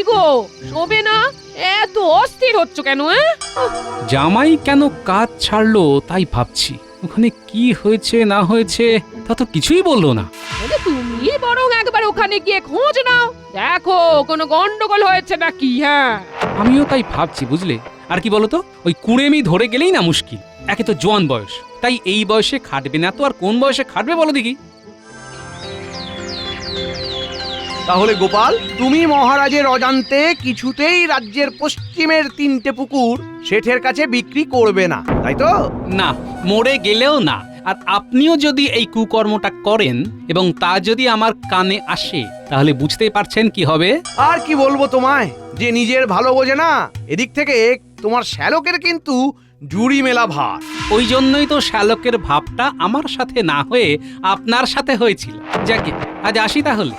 কি গো, শোবে না? এত অস্থির হচ্ছ কেন? জামাই কেন কাজ ছাড়লো তাই ভাবছি। ওখানে কি হয়েছে না হয়েছে তা তো কিছুই বললো না। তুমি বরং একবার ওখানে গিয়ে খোঁজ নাও, দেখো কোনো গন্ডগোল হয়েছে নাকি। হ্যাঁ, আমিও তাই ভাবছি বুঝলে। আর কি বলতো, ওই কুড়েমি ধরে গেলেই না মুশকিল। একে তো জোয়ান বয়স, তাই এই বয়সে খাটবে না তো আর কোন বয়সে খাটবে বলো দেখি। তাহলে গোপাল, তুমি মহারাজের অজান্তে কিছুতেই রাজ্যের পশ্চিমের 3টে পুকুর শেঠের কাছে বিক্রি করবে না, তাই তো? না, মরে গেলেও না। আর আপনিও যদি এই কুকর্মটা করেন এবং তা যদি আমার কানে আসে, তাহলে বুঝতেই পারছেন কি হবে। আর কি বলবো তোমায়, যে নিজের ভালো বোঝে না, এদিক থেকে তোমার শ্যালকের কিন্তু জুড়ি মেলা ভার। ওই জন্যই তো শ্যালকের ভাবটা আমার সাথে না হয়ে আপনার সাথে হয়েছিল। যাকে আজ আসি তাহলে।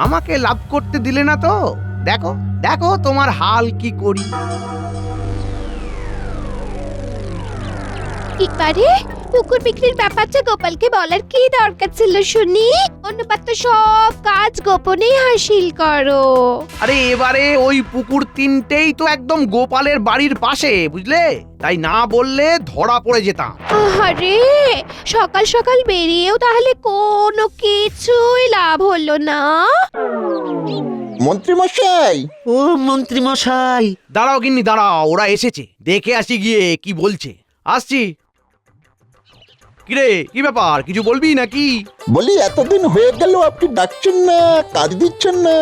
আমাকে লাভ করতে দিলে না তো, দেখো দেখো তোমার হাল কি করি। এবারে পুকুর বিক্রির ব্যাপারটা গোপালকে বলার কি দরকার ছিল শুনি? অনুপাত সব কাজ গোপনেই হাসিল করো। আরে এবারে ওই পুকুর 3টেই তো একদম গোপালের বাড়ির পাশে, বুঝলে? তাই না বললে ধরা পড়ে যেতাম। আরে সকাল সকাল বেরিয়েও তাহলে কোনো কিছুই লাভ হলো না। মন্ত্রী মশাই, ও মন্ত্রী মশাই, দাঁড়াও গিন্নি দাঁড়াও, ওরা এসেছে, দেখে আসি গিয়ে কি বলছে। আসছি। কিরে, কি ব্যাপার, কিছু বলবি নাকি? বলি এতদিন হয়ে গেল আপনি ডাকছেন না, কাজ দিচ্ছেন না।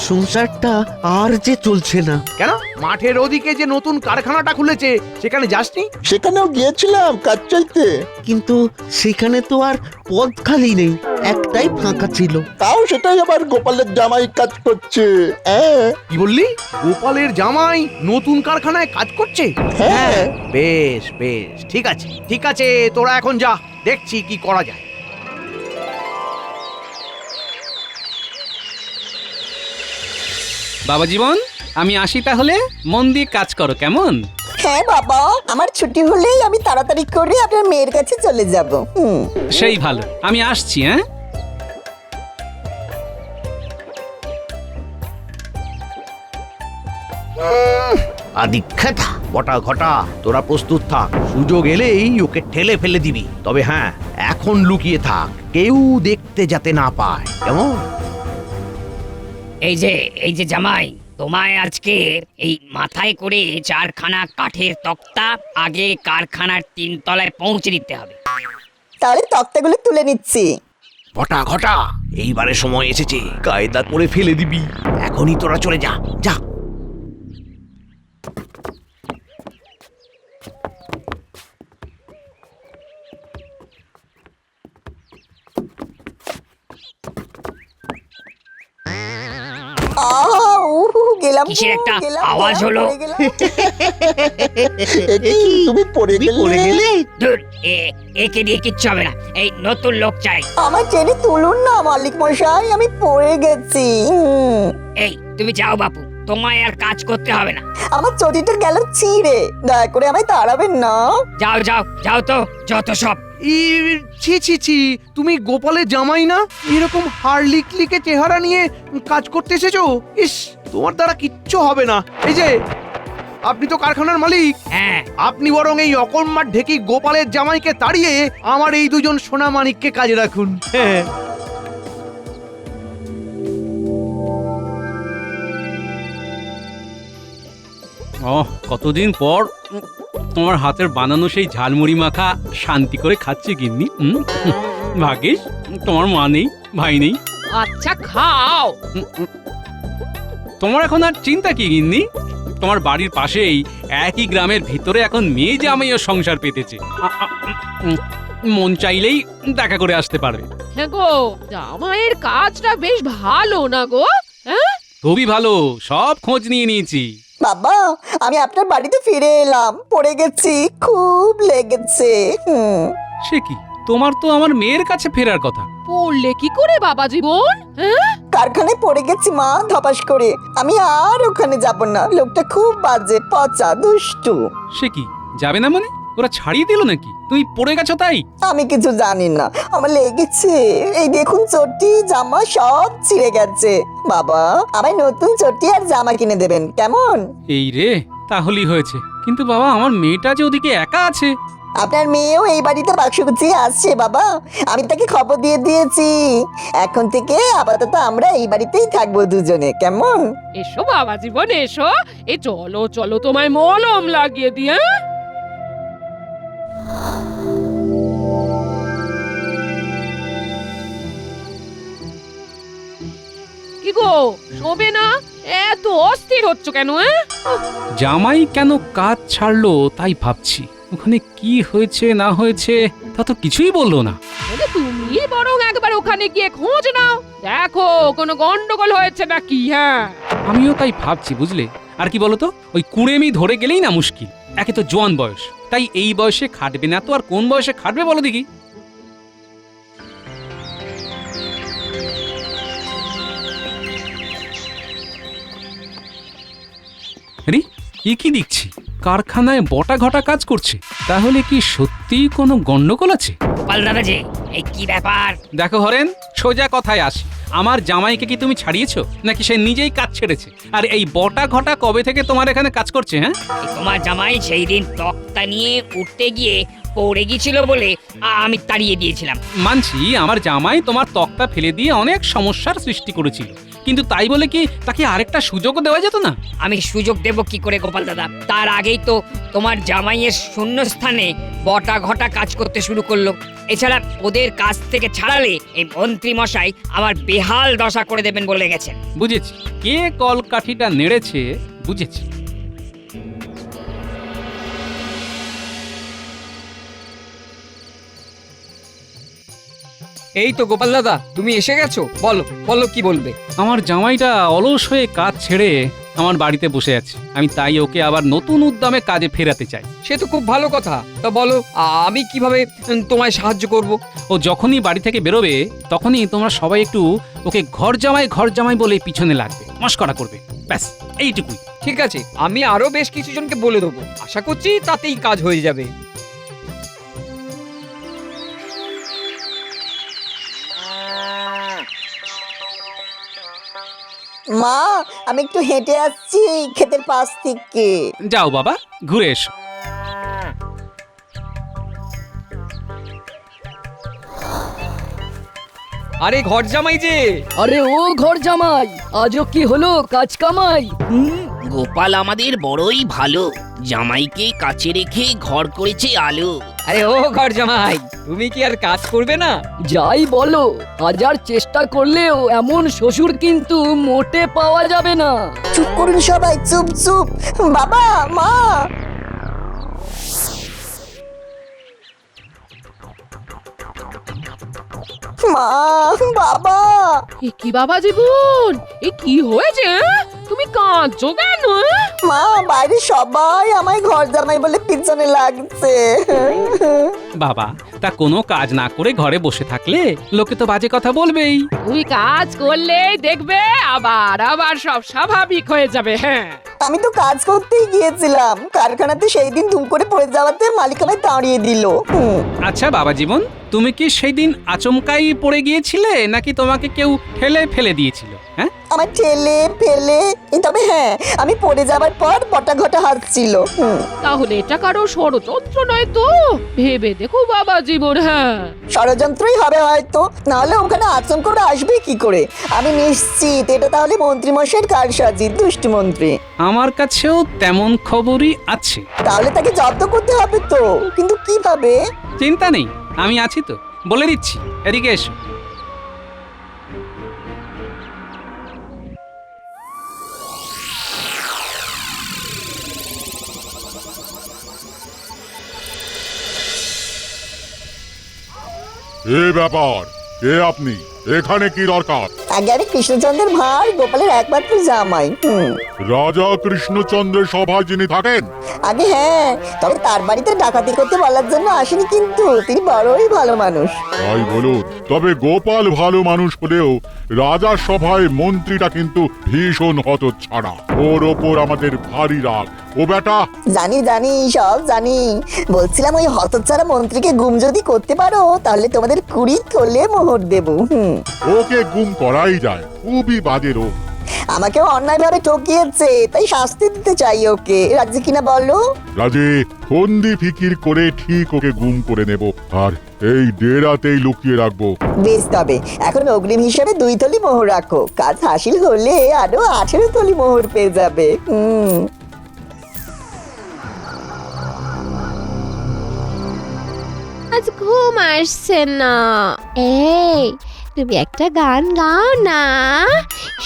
সংসারটা আর যে চলছে না। কেন, মাঠের ওদিকে যে নতুন কারখানাটা খুলেছে সেখানে যাসনি? সেখানেও গিয়েছিলাম কাজ চাইতে, কিন্তু সেখানে তো আর পদ খালি নেই, একটাই ফাঁকা ছিল। তাও সেটাই আবার গোপালের জামাই কাজ করছে। হ্যাঁ কি বললি, গোপালের জামাই নতুন কারখানায় কাজ করছে? হ্যাঁ, বেশ বেশ, ঠিক আছে ঠিক আছে, তোরা এখন যা, দেখছি কি করা যায়। বাবা জীবন, আমি আসি তাহলে। মন দিয়ে কাজ করো, কেমন? হ্যাঁ বাবা, আমার ছুটি হলেই আমি তাড়াতাড়ি করে আপনার মেয়ের কাছে চলে যাব। সেই ভালো, আমি আসছি। হ্যাঁ, আদিক্ষেতা বটা ঘটা, তোরা প্রস্তুত থাক, সুযোগ এলেই ওকে ঠেলে ফেলে দিবি। তবে হ্যাঁ, এখন লুকিয়ে থাক, কেউ দেখতে যাতে না পায়, কেমন? এই যে জামাই, তোমায় আজকে এই মাথায় করে 4খানা কাঠের তক্তা আগে কারখানার 3 তলায় পৌঁছে দিতে হবে। তাহলে তক্তাগুলো তুলে নিচ্ছি। বটা ঘটা, এইবারে সময় এসেছে, কায়দা করে ফেলে দিবি। এখনই তোরা চলে যা, যা। গেলাম, কিসের একটা গেলাম, আওয়াজ গেলাম, হলো? পড়ে গেলাম। এ কি, তুমি পড়ে গেলে? ধুর, একে দিয়ে কিচ্ছু হবে না, এই নতুন লোক চাই। আমার টেনে তুলুন না মালিক মশাই, আমি পড়ে গেছি। এই তুমি যাও বাপু, তোমায় আর কাজ করতে হবে না। আমার চটিটা গেল ছিঁড়ে, দয়া করে আমায় তাড়াবেন না। যাও যাও যাও তো, যত সব। ছি ছি ছি, তুমি গোপালের জামাই না? এরকম হারলিকলিকে চেহারা নিয়ে কাজ করতে এসেছো? ইস, তোমার দ্বারা কিচ্ছু হবে না। এই যে, আপনি তো কারখানার মালিক, হ্যাঁ, আপনি বরং এই অকর্মার ঢেকি গোপালের জামাইকে তাড়িয়ে আমার এই দুজন সোনা মানিককে কাজে রাখুন। হ্যাঁ, কতদিন পর তোমার হাতের বানানো সেই ঝালমুড়ি মাখা শান্তি করে খাচ্ছি গিন্নি। ভাগ্যিস তোমার মা নেই, ভাই নেই। আচ্ছা খাও। তোমার এখন আর চিন্তা কি গিন্নি? তোমার বাড়ির পাশেই একই গ্রামের ভিতরে এখন মেয়ে জামাইও সংসার পেতেছে। মন চাইলেই দেখা করে আসতে পারবে। হ্যাঁ গো, জামাইয়ের কাজটা বেশ ভালো না গো? হ্যাঁ, খুবই ভালো, সব খোঁজ নিয়ে নিয়েছি। বাবা, আমি আপনার বাড়িতে ফিরে এলাম, পড়ে গেছি, খুব লেগেছে। সে কি, তোমার তো আমার মেয়ের কাছে ফেরার কথা। পড়লে কি করে বাবা জীবন? হ্যাঁ, কারখানায় পড়ে গেছি মা, ধপাস করে। আমি আর ওখানে যাব না, লোকটা খুব বাজে, পচা, দুষ্টু। সে কি, যাবে না মানে? ওরা ছাড়িয়ে দিল নাকি? তুমি পড়ে গেছো তাই? আমি কিছু জানি না, আমার লেগেছে। এই দেখুন চটি জামা সব ছিঁড়ে গেছে। বাবা, আমায় নতুন চটি আর জামা কিনে দেবেন কেমন? এই রে, তাহলেই হয়েছে। কিন্তু বাবা, আমার মেয়েটা যে ওদিকে একা আছে। আপনার মেয়েও এই বাড়িতে বাক্স গুছিয়ে আসছে বাবা, আমি তাকে খবর দিয়ে দিয়েছি। এখন থেকে আপাতত আমরা এই বাড়িতেই থাকবো দুজনে, কেমন? এসো বাবা জীবন এসো, এই চলো চলো তোমায় মলম লাগিয়ে দিয়ে। কি গো, শোবে না? এত অস্থির হচ্ছ কেন? জামাই কেন কাজ ছাড়লো তাই ভাবছি। ওখানে কি হয়েছে না হয়েছে তা তো কিছুই বললো না। বলে তুমি বরং একবার ওখানে গিয়ে খোঁজ নাও, দেখো কোনো গন্ডগোল হয়েছে নাকি। হ্যাঁ, আমিও তাই ভাবছি, বুঝলে। আর কি বলতো, ওই কুড়েমি ধরে গেলেই না মুশকিল। একে তো জোয়ান বয়স, তাই এই বয়সে খাটবে না তো আর কোন বয়সে খাটবে বলো দেখি? আরে, এ কি দেখছি, কারখানায় বটা ঘটা কাজ করছে। তাহলে কি সত্যিই কোনো গন্ডগোল আছে? গোপাল দাদা যে, এই কি ব্যাপার? দেখো হরেন, সোজা কথায় আসি। আমার জামাইকে কি তুমি ছাড়িয়েছো, নাকি সে নিজেই কাজ ছেড়েছে? আর এই বটা ঘটা কবে থেকে তোমার এখানে কাজ করছে? হ্যাঁ, এই তোমার জামাই সেই দিন তক্তা নিয়ে উঠতে গিয়ে পড়ে গিয়েছিল বলে আমি তাড়িয়ে দিয়েছিলাম। মানছি, আমার জামাই তোমার তক্তা ফেলে দিয়ে অনেক সমস্যার সৃষ্টি করেছিল, কিন্তু তাই বলে কি তাকে আরেকটা সুযোগও দেওয়া যেত না? আমি সুযোগ দেব কি করে গোপাল দাদা? তার আগেই তো তোমার জামাইয়ের শূন্যস্থানে বটা ঘটা কাজ করতে শুরু করলো। এছাড়া ওদের কাছ থেকে ছাড়ালে এই মন্ত্রী মশাই আমার বেহাল দশা করে দেবেন বলে গেছেন। বুঝেছি, কে কলকাঠিটা নেড়েছে বুঝেছি। এই তো গোপাল দাদা, তুমি এসে গেছো। বলো বলো, কি বলবে? আমার জামাইটা অলস হয়ে কাজ ছেড়ে আমার বাড়িতে বসে আছে। আমি তাই ওকে আবার নতুন উদ্যমে কাজে ফেরাতে চাই। সে তো খুব ভালো কথা। তা বলো, আমি কিভাবে তোমায় সাহায্য করব? ও যখনই বাড়ি থেকে বেরোবে তখনই তোমরা সবাই একটু ওকে ঘর জামাই বলে পিছনে লাগবে, মস্করা করবে, ব্যাস এইটুকুই। ঠিক আছে, আমি আরো বেশ কিছু জনকে বলে দেবো। আশা করছি তাতেই কাজ হয়ে যাবে। মা, আমি একটু হেঁটে আসছি ক্ষেতের পাশ থেকে। যাও বাবা, ঘুরে এসো। আরে ঘর জামাই যে! আরে ও ঘর জামাই, আজও কি হলো কাজ কামাই? গোপাল আমাদের বড়ই ভালো, জামাইকে কাছে রেখে ঘর করেছে আলো। আরে ও ঘর জামাই, তুমি কি আর কাজ করবে না? যাই বলো, হাজার চেষ্টা করলেও এমন শ্বশুর কিন্তু মোটে পাওয়া যাবে না। চুপ করুন সবাই, চুপ চুপ। বাবা, মা, মা, বাবা। এ কি বাবা জীবন, এ কি হয়েছে? তুমি কাঁদছো কেন? মা, বাইরে সবাই আমায় ঘর জামাই বলে পিছনে লাগছে। বাবা, তা কোনো কাজ না করে ঘরে বসে থাকলে লোকে তো বাজে কথা বলবেই। তুমি কাজ করলেই দেখবে আবার আবার সব স্বাভাবিক হয়ে যাবে। হ্যাঁ, আমি তো কাজ করতেই গিয়েছিলাম, কারখানাতে সেই দিন ধুম করে পড়ে যাওয়াতে মালিক আমায় তাড়িয়ে দিল। আচ্ছা বাবা জীবন, তুমি কি সেই দিন আচমকাই পড়ে গিয়েছিলে, নাকি তোমাকে কেউ ঠেলে ফেলে দিয়েছিল? হ্যাঁ, আমার ঠেলে ফেলে, তবে হ্যাঁ, আমি পড়ে যাবার পর বটা ঘটা হাসছিল। তাহলে এটা কারো ষড়যন্ত্র নয় তো? ভেবে দেখো বাবা জীবন। হ্যাঁ, ষড়যন্ত্রই হবে হয়তো, নাহলে ওখানে আচমকা করে আসবে কি করে? আমি নিশ্চিত এটা তাহলে মন্ত্রী মশাইয়ের কারসাজি, দুষ্ট মন্ত্রী। আমার কাছেও তেমন খবরই আছে। তাহলে তাকে জব্দ করতে হবে তো, কিন্তু কিভাবে? চিন্তা নেই, আমি আছি তো, বলে দিচ্ছি। এদিকে এসো। এ ব্যাপার, কে আপনি? এখানে কি দরকার? আগে আমি কৃষ্ণচন্দ্রের ভাই গোপালের একমাত্র জামাই। রাজা কৃষ্ণচন্দ্রের সভায় যিনি থাকেন? আগে হ্যাঁ, তবে তার বাড়িতে ডাকাতি করতে বলার জন্য আসেনি, কিন্তু তিনি বড়ই ভালো মানুষ। তাই বলুন। তবে গোপাল ভালো মানুষ হলেও রাজার সভায় মন্ত্রীটা কিন্তু ভীষণ হতচ্ছাড়া। ওর ওপর আমাদের ভারী রাগ। ও বেটা। জানি জানি, সব জানি। বলছিলাম ওই হতচ্ছাড়া মন্ত্রীকে গুম যদি করতে পারো তাহলে তোমাদের 20 থলে মোহর দেবো। ওকে গুম করাই যায়, খুবই বাজে রোগ। আমাকেও অন্যায়ভাবে ঠকিয়েছে, তাই শাস্তি দিতে চাই ওকে। রাজি কিনা বলো? রাজে, ফন্দি ফিকির করে ঠিক ওকে গুম করে নেব, আর এই ডেরাতেই লুকিয়ে রাখবো। বেশ, তবে এখন অগ্রিম হিসেবে 2 থলি মোহর রাখো। কাজ হাসিল হলে আরো 18 থলি মোহর পেয়ে যাবে। আজ ঘুম আসছে না। এই তুমি একটা গান গাও না,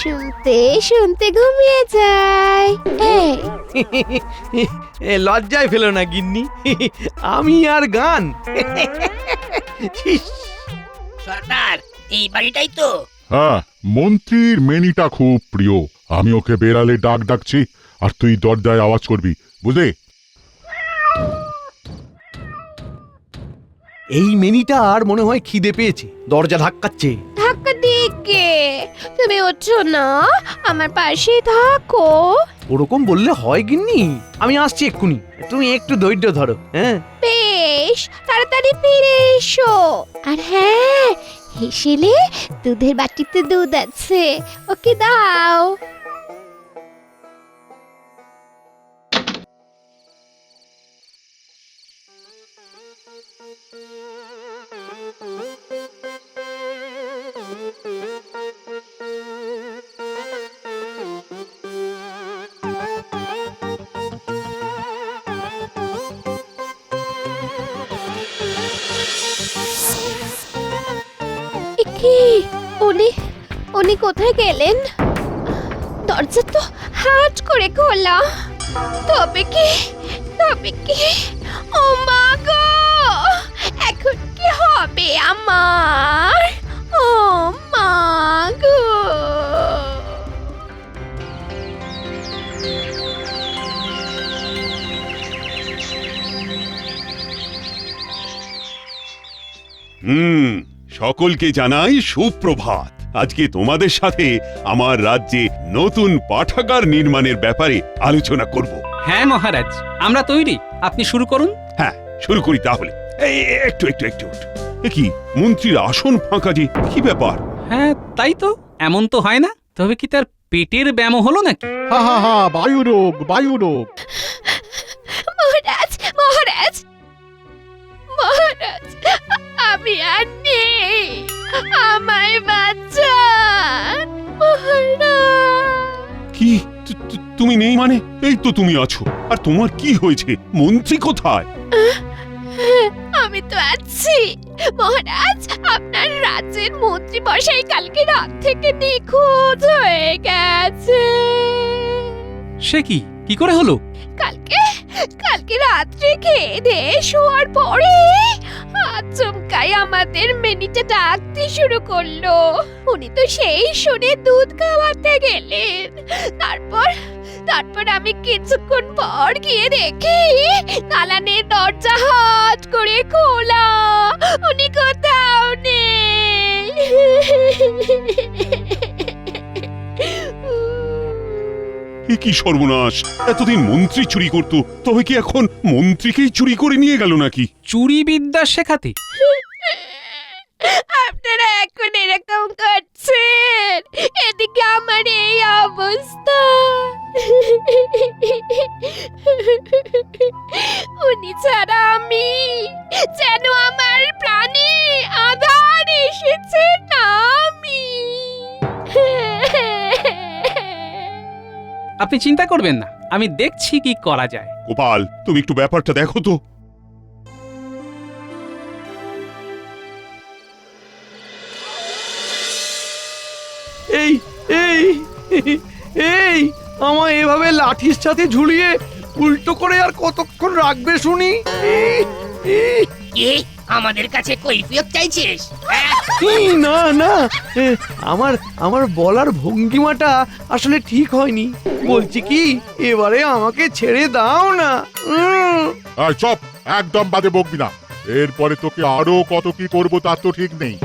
শুনতে শুনতে ঘুমিয়ে যাই। এই লজ্জায় ফেলো না গিন্নি, আমি আর গান। সর্দার, এই বাড়িটাই তো? হ্যাঁ, মন্ত্রীর মেনিটা খুব প্রিয়। আমি ওকে বেড়ালে ডাক ডাকছি, আর তুই দরজায় আওয়াজ করবি, বুঝলে? এই মেনিটার মনে হয় খিদে পেয়েছে, দরজা ধাক্কাচ্ছে। ধাক্কা দিকে তুমি ওঠো না, আমার পাশে থাকো। ওরকম বললে হয় গিন্নি? আমি আসছি এক্ষুনি, তুমি একটু ধৈর্য ধরো। হ্যাঁ বেশ, তাড়াতাড়ি ফিরে এসো। আর হ্যাঁ, হেসেলে দুধের বাটিতে দুধ আছে, ওকে দাও। কি উনি কোথায় গেলেন? দরজা তো হাট করে খোলা। তবে কি ও মা গো, এখন কি হবে আমার? ও মা গো। সকলকে জানাই সুপ্রভাত। আজকে তোমাদের সাথে আমার রাজ্যে নতুন পাঠাগার নির্মাণের ব্যাপারে আলোচনা করব। হ্যাঁ মহারাজ, আমরা তৈরি, আপনি শুরু করুন। হ্যাঁ, শুরু করি তাহলে। এই একটু কি মন্ত্রীর আসন ফাঁকা যে, কি ব্যাপার? হ্যাঁ তাই তো, এমন তো হয় না। তবে কি তার পেটের ব্যায়াম হলো নাকি? হা বায়ুরোগ। মহারাজ, আমি আর নেই, আমায় বাঁচান মহারাজ। কি তুমি নেই মানে? এই তো তুমি আছো। আর তোমার কি হয়েছে? মন্ত্রী কোথায়? আমি তো আছি মহারাজ। আপনার রাজ্যের মন্ত্রী মশাই কালকে রাত থেকে নিখোঁজ হয়ে গেছে। সে কি করে হলো? কালকে রাত্রে খেয়ে দিয়ে শোয়ার পরে আচমকাই আমাদের মেনিটা ডাকতে শুরু করলো। উনি তো সেই শুনে দুধ খাওয়াতে গেলেন। তারপর আমি কিছুক্ষণ পর গিয়ে দেখি দালানের দরজা হাট করে খোলা, উনি কোথাও নেই। কি সর্বনাশ! এতদিন মন্ত্রী চুরি করতো, তবে কি এখন মন্ত্রীকেই চুরি করে নিয়ে গেল নাকি? চুরি বিদ্যা শেখাতে? আপনারা এখন এরকম করছেন, এদিকে আমার এই অবস্থা। উনি ছাড়া আমি যেন আমার প্রাণে আধার এসেছে নামি। আপনি চিন্তা করবেন না, আমি দেখছি কি করা যায়। গোপাল, তুমি একটু ব্যাপারটা দেখো তো। এই আমায় এভাবে লাঠির সাথে ঝুলিয়ে উল্টো করে আর কতক্ষণ রাখবে শুনি? আমাদের কাছে কৈফিয়ত চাইছিস? না না, এ, আমার আমার বলার ভঙ্গিমাটা আসলে ঠিক হয়নি। বলছি কি, এবারে আমাকে ছেড়ে দাও না। চপ, একদম বাদে বকবি না। এরপরে তোকে আরো কত কি করবো তার তো ঠিক নেই।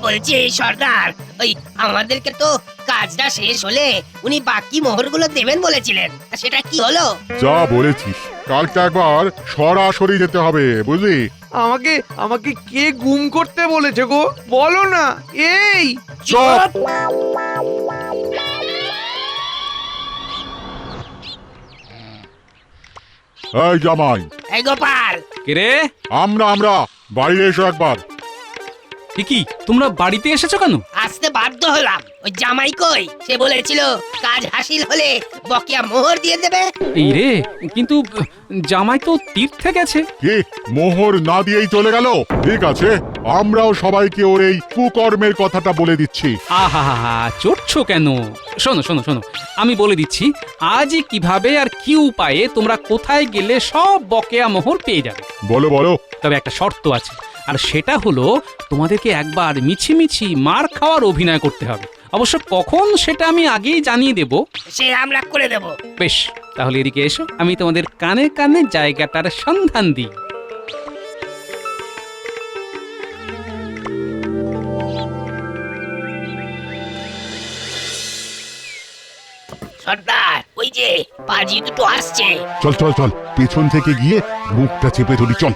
বলছি সর্দার, ওই আমাদেরকে তো কাজটা শেষ হলে উনি বাকি মোহরগুলো দেবেন বলেছিলেন, সেটা কি হলো? যা বলেছিস, কালকে একবার সরাসরি যেতে হবে, বুঝলি? আমাকে আমাকে কে গুম করতে বলেছে গো, বলো না। এই চপ! এই জামাই, এই গোপাল, কে রে? আমরা বাইরে এসো একবার। কি তোমরা বাড়িতে এসেছো কেন? আসতে বাধ্য হলাম। ওই জামাই কই? সে বলেছিল কাজ হাসিল হলে বকেয়া মোহর দিয়ে দেবে। এই রে, কিন্তু জামাই তো তীর্থে গেছে। কি, মোহর না দিয়েই চলে গেল? ঠিক আছে, আমরাও সবাইকে ওর এই কুকর্মের কথাটা বলে দিচ্ছি। আহা, চড়ছো কেন? শোনো শোনো শোনো, আমি বলে দিচ্ছি আজই কিভাবে আর কি উপায়ে তোমরা কোথায় গেলে সব বকেয়া মোহর পেয়ে যাবে। বলো বলো। তবে একটা শর্ত আছে, আর সেটা হলো তোমাদেরকে একবার মিছিমিছি মার খাওয়ার অভিনয় করতে হবে। অবশ্য কখন সেটা আমি আগেই জানিয়ে দেব। সে আমরা করে দেব। বেশ, তাহলে এদিকে এসো, আমি তোমাদের কানে কানে জায়গাটার সন্ধান দিই। সর্দার, ওই যে পাজি দুটো আসছে। চল চল চল, পেছন থেকে গিয়ে মুখটা চেপে ধরি, চল।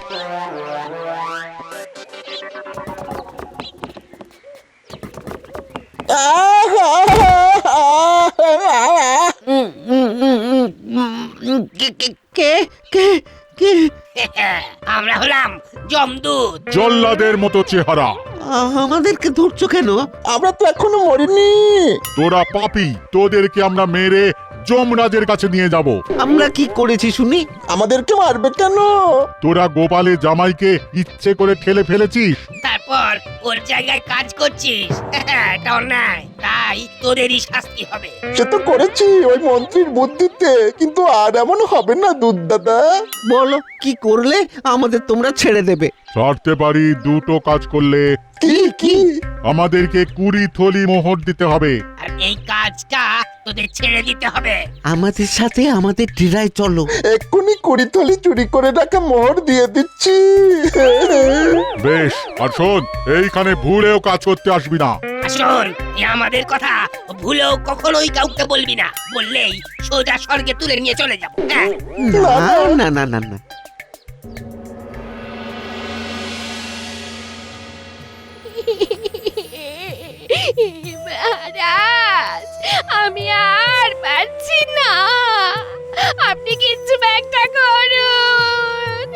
কে কে কে? আমরা হলাম জমদূত। জল্লাদের মতো চেহারা। আমাদেরকে ধরছো কেন? আমরা তো এখনো মরিনি। তোরা পাপী, তোদেরকে আমরা মেরে যমরাজের কাছে নিয়ে যাব। আমরা কি করেছি শুনি? আমাদেরকে মারবে কেন? তোরা গোপালের জামাইকে ইচ্ছে করে ঠেলে ফেলেছিস। তারপর ওর জায়গায় কাজ করছিস, এটা অন্যায়। তাই তোদেরই শাস্তি হবে। সে তো করেছি ওই মন্ত্রীর বুদ্ধিতে, কিন্তু আর এমন হবে না দুধ দাদা। বলো কি করলে আমাদের তোমরা ছেড়ে দেবে? ছাড়তে পারি দুটো কাজ করলে। কি কি? আমাদেরকে 20 থলি মোহর দিতে হবে। আর এই কাজটা তোদের ছেড়ে দিতে হবে। আমাদের সাথে আমাদের ডেরায় চলো। এক্ষুনি 20 থলি চুরি করে রাখা মোহর দিয়ে দিচ্ছি। বেশ, আর শোন, এইখানে ভুলেও কাজ করতে আসবি না। শোন, আমাদের কথা ভুলেও কখনোই কাউকে বলবি না। বললেই সোজা স্বর্গে তুলে নিয়ে চলে যাব। না না না না। মহারাজ, আমি আর পারছি না, আপনি কিছু একটা করুন।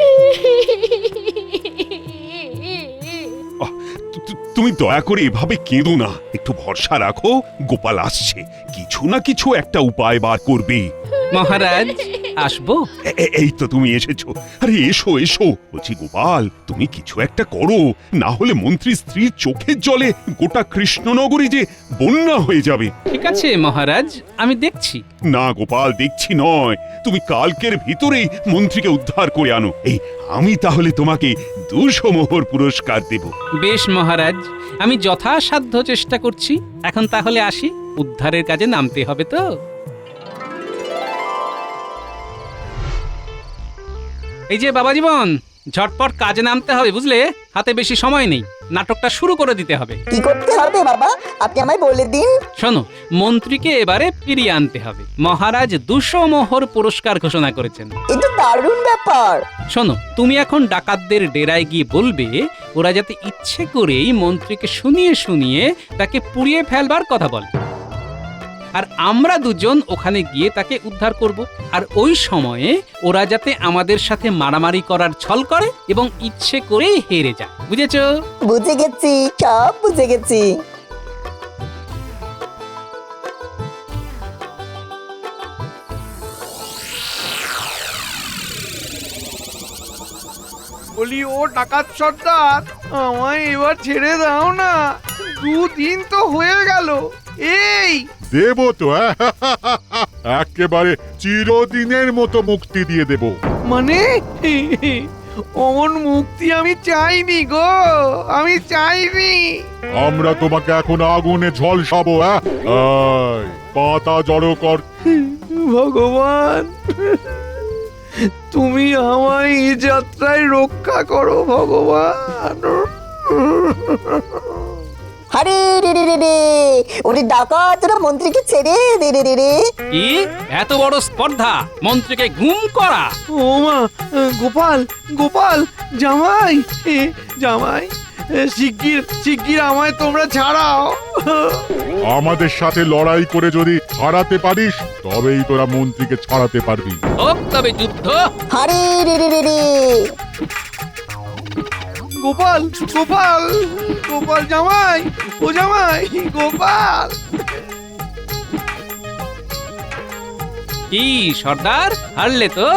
তুমি দয়া করে এভাবে কেঁদো না, একটু ভরসা রাখো। গোপাল আসছে, কিছু না কিছু একটা উপায় বার করবে। মহারাজ, আসবো? এই তো তুমি এসেছো। আরে এসো এসো। বলছি গোপাল, তুমি কিছু একটা করো, না হলে মন্ত্রী স্ত্রীর চোখের জলে গোটা কৃষ্ণনগরী যে বন্যা হয়ে যাবে। ঠিক আছে মহারাজ, আমি দেখছি। না গোপাল, দেখছি নয়, তুমি কালকের ভিতরেই মন্ত্রীকে উদ্ধার করে আনো। এই আমি তাহলে তোমাকে 200 মোহর পুরস্কার দেব। বেশ মহারাজ, আমি যথাসাধ্য চেষ্টা করছি। এখন তাহলে আসি, উদ্ধারের কাজে নামতে হবে তো। এই যে বাবা জীবন, ঝটপট কাজে নামতে হবে, বুঝলে? হাতে বেশি সময় নেই, নাটকটা শুরু করে দিতে হবে। কি করতে হবে বাবা, আপনি আমায় বলে দিন। শোনো, মন্ত্রীকে এবারে ফিরিয়ে আনতে হবে। মহারাজ 200 মোহর পুরস্কার ঘোষণা করেছেন। এটা দারুণ ব্যাপার। শোনো, তুমি এখন ডাকাতদের ডেরায় গিয়ে বলবে ওরা যাতে ইচ্ছে করেই মন্ত্রীকে শুনিয়ে শুনিয়ে তাকে পুড়িয়ে ফেলবার কথা বলে, আর আমরা দুজন ওখানে গিয়ে তাকে উদ্ধার করব। আর ওই সময়ে ওরা যাতে আমাদের সাথে মারামারি করার ছল করে এবং ইচ্ছে করেই হেরে যায়। বুঝেছো? বুঝে গেছি, সব বুঝে গেছি। বলি, ও ডাকাত সর্দার, আমায় এবার ছেড়ে দাও না। 2 দিন তো হয়ে গেল। এই দেব তো, একেবারে চিরদিনের মতো মুক্তি দিয়ে দেব। মানে অমন মুক্তি আমি চাইনি গো, আমি চাইনি। আমরা তোমাকে এখন আগুনে ঝলসাবো। এই, পাতা জড়ো কর। ভগবান, তুমি আমায় এই যাত্রায় রক্ষা করো ভগবান। আরে রে রে রে রে, ওরে ডাকাতরা মন্ত্রীকে ছেড়ে দে রে রে রে। কি এত বড় স্পর্ধা মন্ত্রীকে গুম করা? ও মা, গোপাল, গোপাল, জামাই, জামাই, শিগগির শিগগির আমায় তোমরা ছাড়াও। আমাদের সাথে লড়াই করে যদি হারাতে পারিস তবেই তোরা মন্ত্রীকে ছাড়াতে পারবি। হোক তবে যুদ্ধ। আরে রে রে রে রে। গোপাল, গোপাল, গোপাল, জামাই, ও জামাই, গোপাল। কি সর্দার, হারলে তো?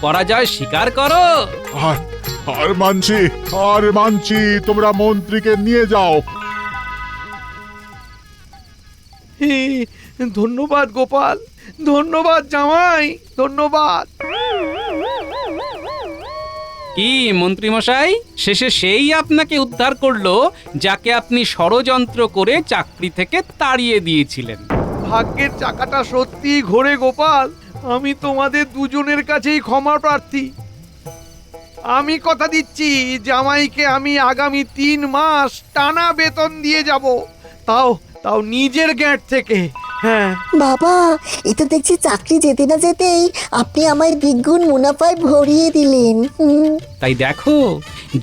পরাজয় স্বীকার করো। আর মানছি, আর মানছি, তোমরা মন্ত্রীকে নিয়ে যাও। ধন্যবাদ গোপাল, ধন্যবাদ জামাই, ধন্যবাদ। কি মন্ত্রী মশাই, শেষে সেই আপনাকে উদ্ধার করলো যাকে আপনি ষড়যন্ত্র করে চাকরি থেকে তাড়িয়ে দিয়েছিলেন। ভাগ্যের চাকাটা সত্যি ঘোরে গোপাল। আমি তোমাদের দুজনের কাছেই ক্ষমা প্রার্থী। আমি কথা দিচ্ছি জামাইকে আমি আগামী 3 মাস টানা বেতন দিয়ে যাব, তাও তাও নিজের গ্যাট থেকে। হ্যাঁ বাবা, এ তো দেখছি চাকরি যেতে না যেতেই আপনি আমায় দ্বিগুণ মুনাফায় ভরিয়ে দিলেন। তাই দেখো,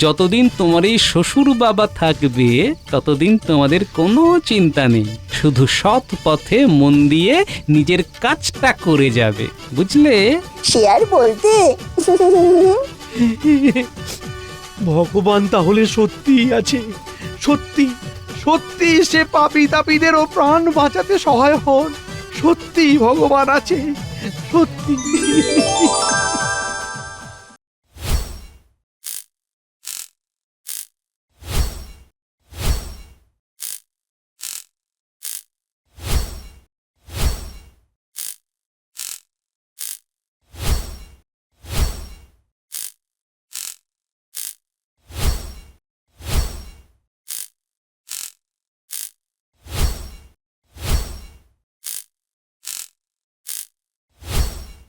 যতদিন তোমার এই শ্বশুর বাবা থাকবে ততদিন তোমাদের কোনো চিন্তা নেই, শুধু সৎ পথে মন দিয়ে নিজের কাজটা করে যাবে, বুঝলে? সে আর বলতে। ভগবান তাহলে সত্যিই আছে, সত্যি সত্যি সে পাপী তাপীদেরও প্রাণ বাঁচাতে সহায় হন। সত্যি ভগবান আছে, সত্যি।